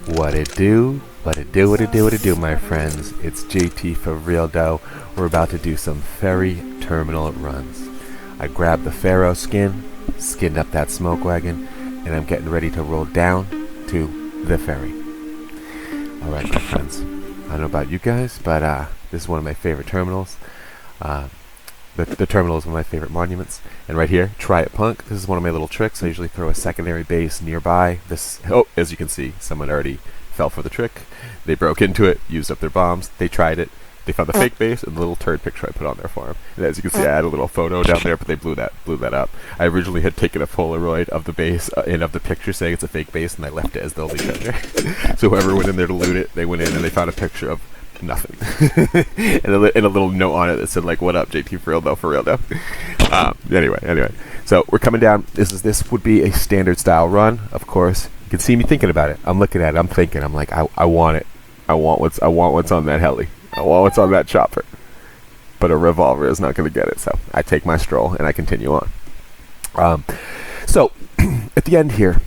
What it do? What it do? What it do? What it do, my friends? It's JT for Real Dough. We're about to do some ferry terminal runs. I grabbed the Pharaoh skinned up that smoke wagon, and I'm getting ready to roll down to the ferry. Alright, my friends. I don't know about you guys, but this is one of my favorite terminals. The terminal is one of my favorite monuments. And right here, try it punk. This is one of my little tricks. I usually throw a secondary base nearby. As you can see, someone already fell for the trick. They broke into it, used up their bombs. They tried it. They found the fake base and the little turd picture I put on there for them. And as you can see, I had a little photo down there, but they blew that up. I originally had taken a Polaroid of the base and of the picture saying it's a fake base, and I left it as the only treasure. So whoever went in there to loot it, they went in and they found a picture of nothing. and a little note on it that said, like, what up, JT, for real though. Anyway. So we're coming down. This would be a standard style run, of course. You can see me thinking about it. I'm looking at it. I'm thinking. I'm like, I want it. I want what's on that heli. I want what's on that chopper. But a revolver is not going to get it. So I take my stroll and I continue on. So at the end here,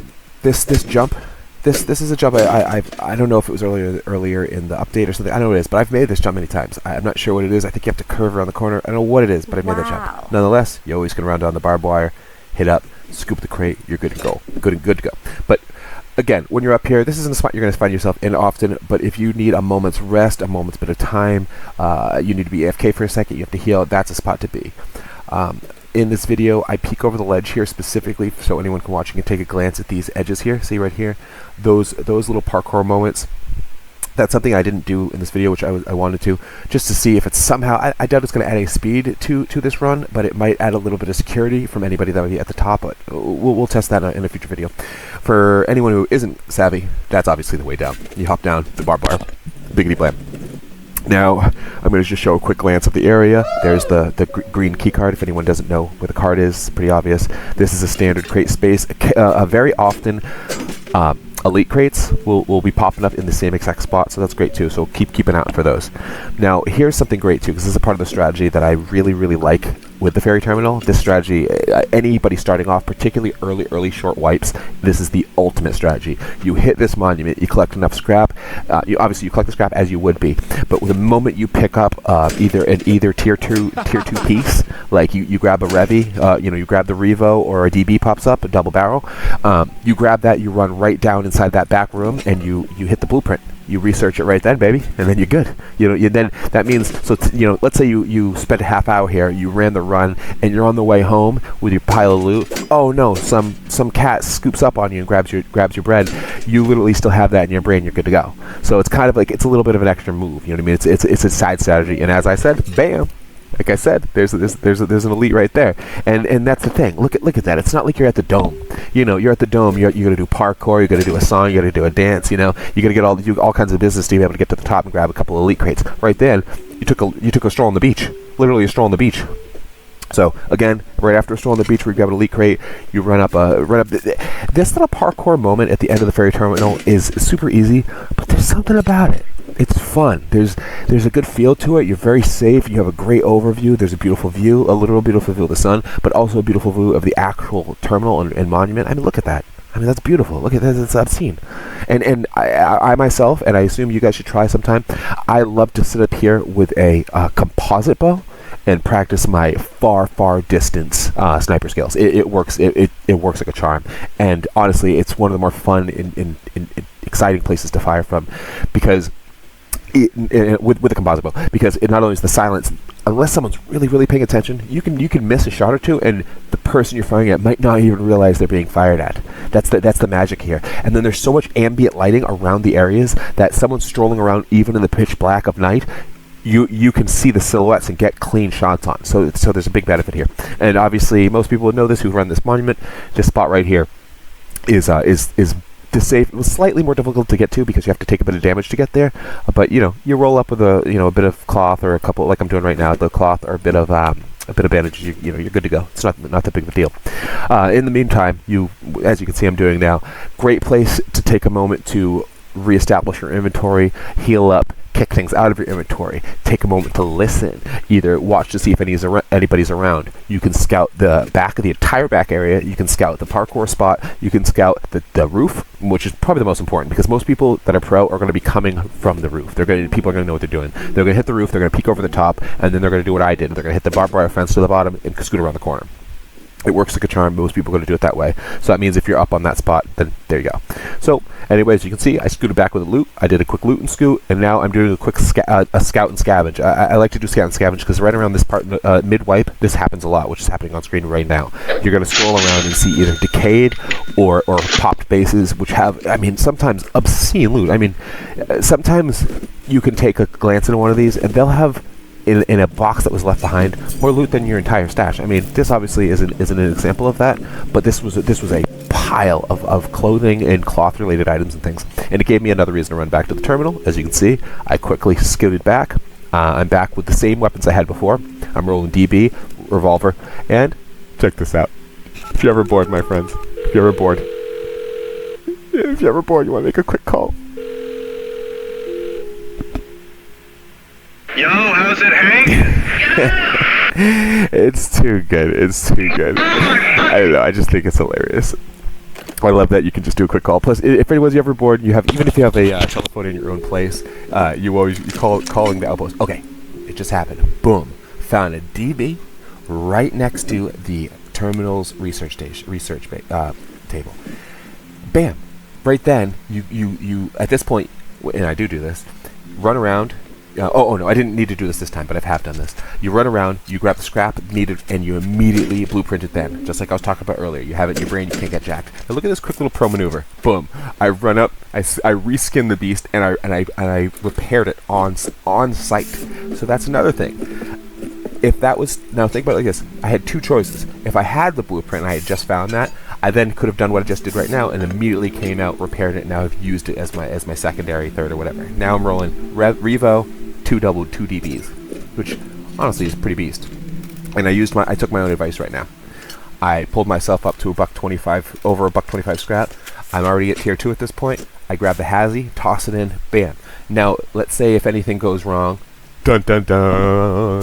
this jump. This is a jump I don't know if it was earlier in the update or something. I don't know what it is, but I've made this jump many times. I'm not sure what it is. I think you have to curve around the corner. I don't know what it is, but I made that jump. Nonetheless, you always can run down the barbed wire, hit up, scoop the crate. You're good to go. Good to go. But again, when you're up here, this isn't a spot you're going to find yourself in often. But if you need a moment's rest, a moment's bit of time, you need to be AFK for a second. You have to heal. That's a spot to be. In this video, I peek over the ledge here specifically so anyone can watch and can take a glance at these edges here. See right here? Those little parkour moments. That's something I didn't do in this video, which I wanted to, just to see if it's somehow, I doubt it's going to add any speed to this run, but it might add a little bit of security from anybody that would be at the top, but we'll test that in a future video. For anyone who isn't savvy, that's obviously the way down. You hop down the barbed wire, biggity blam. Now, I'm going to just show a quick glance of the area. There's the green key card. If anyone doesn't know where the card is, pretty obvious. This is a standard crate space. Very often, elite crates will be popping up in the same exact spot, so that's great too. So keep an eye out for those. Now, here's something great too, because this is a part of the strategy that I really like with the ferry terminal. This strategy, anybody starting off, particularly early short wipes, this is the ultimate strategy. You hit this monument, you collect enough scrap. You collect the scrap as you would be, but the moment you pick up either tier two piece, like you grab a Revi, you grab the Revo or a DB pops up, a double barrel. You grab that, you run right down inside that back room, and you hit the blueprint. You research it right then, baby, and then you're good. Then that means, let's say you spent a half hour here, you ran the run, and you're on the way home with your pile of loot. Oh no, some cat scoops up on you and grabs your bread. You literally still have that in your brain. You're good to go. So it's kind of like, it's a little bit of an extra move. You know what I mean? It's a side strategy, and as I said, bam. Like I said, there's an elite right there, and that's the thing. Look at that. It's not like you're at the dome. You're at the dome. You got to do parkour. You got to do a song. You got to do a dance. You got to do all kinds of business to be able to get to the top and grab a couple of elite crates. Right then, you took a stroll on the beach. Literally a stroll on the beach. So again, right after a stroll on the beach, where you grab an elite crate, you run up. This little parkour moment at the end of the ferry terminal is super easy, but there's something about it. It's fun. There's a good feel to it. You're very safe. You have a great overview. There's a beautiful view, a literal beautiful view of the sun, but also a beautiful view of the actual terminal and monument. I mean, look at that. I mean, that's beautiful. Look at that. It's obscene. And I myself, and I assume you guys should try sometime, I love to sit up here with a composite bow and practice my far distance sniper skills. It works. It works like a charm. And honestly, it's one of the more fun and exciting places to fire from, because with a composite bow, because it not only is the silence, unless someone's really paying attention, you can miss a shot or two, and the person you're firing at might not even realize they're being fired at. That's the magic here. And then there's so much ambient lighting around the areas that someone strolling around even in the pitch black of night, you can see the silhouettes and get clean shots on. So there's a big benefit here. And obviously, most people would know this who run this monument. This spot right here is safe. It was slightly more difficult to get to because you have to take a bit of damage to get there, but you roll up with a bit of cloth or a couple, like I'm doing right now, the cloth or a bit of bandages. You're good to go. It's not that big of a deal. In the meantime, as you can see I'm doing now, great place to take a moment to reestablish your inventory, heal up, kick things out of your inventory, take a moment to listen, either watch to see if anybody's around. You can scout the entire back area, you can scout the parkour spot, you can scout the roof, which is probably the most important, because most people that are pro are going to be coming from the roof. People are going to know what they're doing. They're going to hit the roof, they're going to peek over the top, and then they're going to do what I did. They're going to hit the barbed wire fence to the bottom and scoot around the corner. It works like a charm. Most people are going to do it that way. So that means if you're up on that spot, then there you go. So anyways, you can see I scooted back with a loot. I did a quick loot and scoot, and now I'm doing a quick scout and scavenge. I like to do scout and scavenge because right around this part, mid-wipe, this happens a lot, which is happening on screen right now. You're going to scroll around and see either decayed or popped bases, which have, sometimes obscene loot. Sometimes you can take a glance into one of these, and they'll have in a box that was left behind more loot than your entire stash. This obviously isn't an example of that, but this was a pile of clothing and cloth related items and things, and it gave me another reason to run back to the terminal. As you can see, I quickly scooted back. I'm back with the same weapons I had before. I'm rolling DB, revolver, and check this out. If you're ever bored, my friends, if you're ever bored, you want to make a quick call. Yo, how's it, Hank? It's too good. I don't know. I just think it's hilarious. I love that you can just do a quick call. Plus, if anyone's ever bored, even if you have a telephone in your own place, you calling the outpost. Okay, it just happened. Boom, found a DB right next to the terminal's research table. Bam, right then you at this point, and I do this, run around. No, I didn't need to do this time, but I have done this. You run around, you grab the scrap needed, and you immediately blueprint it then. Just like I was talking about earlier. You have it in your brain, you can't get jacked. Now look at this quick little pro maneuver. Boom. I run up, I reskinned the beast, and I repaired it on site. So that's another thing. Now think about it like this. I had two choices. If I had the blueprint and I had just found that, I then could have done what I just did right now and immediately came out, repaired it, and now I've used it as my secondary, third, or whatever. Now I'm rolling Revo, 2 DBs, which honestly is pretty beast. And I took my own advice right now. I pulled myself up to $1.25, over $1.25 scrap. I'm already at tier 2 at this point. I grab the Hazy, toss it in, bam. Now, let's say if anything goes wrong, dun dun dun.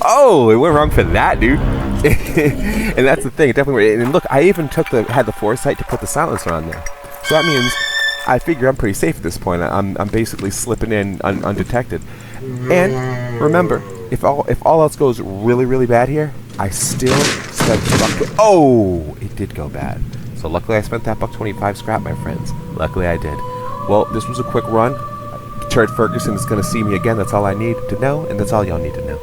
Oh, it went wrong for that, dude. And that's the thing, it definitely. And look, I even had the foresight to put the silencer on there. So that means I figure I'm pretty safe at this point. I'm basically slipping in undetected. And remember, if all else goes really, really bad here, I still spent oh, it did go bad. So luckily I spent that $1.25 scrap, my friends. Luckily I did. Well, this was a quick run. Turd Ferguson is going to see me again. That's all I need to know, and that's all y'all need to know.